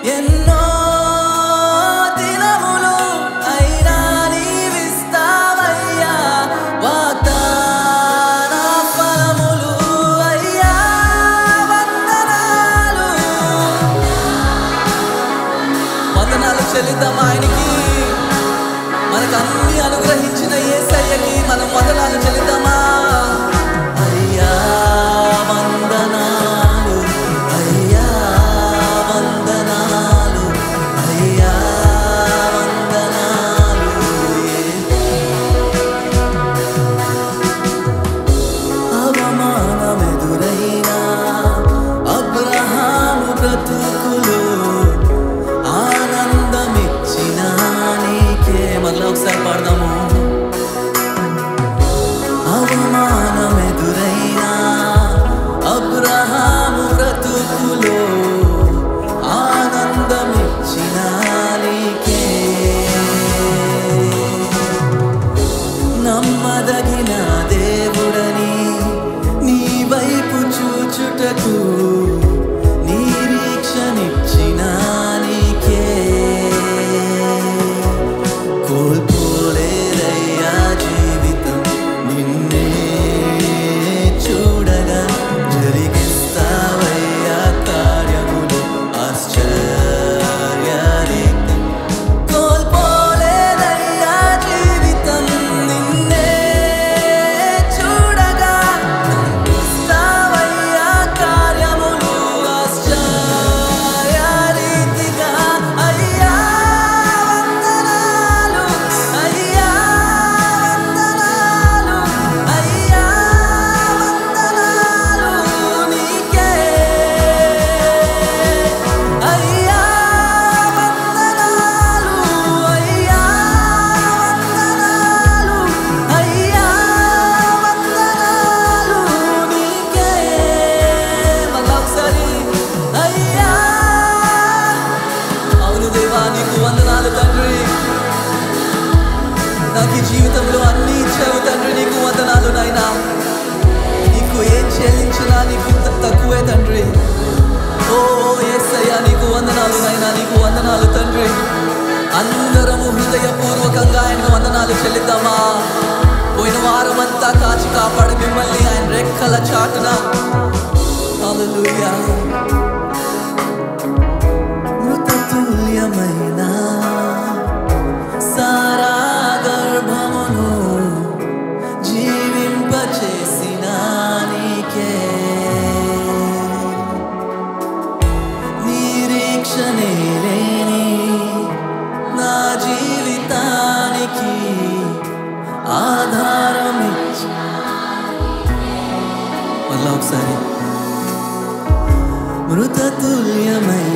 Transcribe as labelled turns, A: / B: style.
A: ఎన్నో దినములు అయినా నీవిస్తావయ్యా వాగ్దాన ఫలములు అయ్యా వందనాలు వందనాలు చెల్లిద్దాం ఆయనకి మనకు అన్ని అనుగ్రహించిన యేసయ్యకి మనం వందనాలు చెల్లిద్దామా అయ్యా వందనాలు అయ్యా వందనాలు అయ్యా వందనాలు అవమానమెదురైనా అబ్రహాము బ్రతుకులో ఆనందమిచ్చిన నీకే మళ్ళీ ఒకసారి పాడదాము అవమానమెదురైనా అబ్రహాము బ్రతుకులో ఆనందమిచ్చిన నీకే నమ్మదగిన దేవుడని నీ వైపు చూచుటకు నిరీక్షనిచ్చిన నీకే కోల్పోలేదయ్యా జీవితం నిన్నే చూడగా జరిగిస్తావయ్యా కార్యములు ఆశ్చర్యరీతం కోల్పోలేదయ్యా జీవితం నిన్నే చూడగా జరిగిస్తావయ్యా కార్యములు ఆశ్చర్యరీతిగా అయ్యా వందనాలు అయ్యా వందనాలు అయ్యా వందనాలు నీకే అయ్యా వందనాలు అయ్యా వందనాలు అయ్యా వందనాలు నీకే మళ్ళా ఒకసారి అయ్యా అవును దేవా నీకు వందనాలు తండ్రి నాకు ఈ జీవితంలో అన్ని ఇచ్చావు తండ్రి నీకు వందనాలు నాయనా నీకు ఏం చెల్లించినా నీకు తక్కువే తండ్రి ఓ యేసయ్యా నీకు వందనాలు నాయనా నీకు వందనాలు తండ్రి అందరము హృదయపూర్వకంగా ఆయన వందనాలు చెల్లిద్దామా పోయిన వారం అంతా కాచి కాపాడి మిమ్మల్ని ఆయన రెక్కల చాటున హల్లెలూయా మృతతుల్యమైన సారా గర్భమును జీవింపచేసిన నీకే నిరీక్షణే లేని నా జీవితానికి ఆధారమిచ్చి మళ్ళా ఒకసారి మృతతుల్యమైన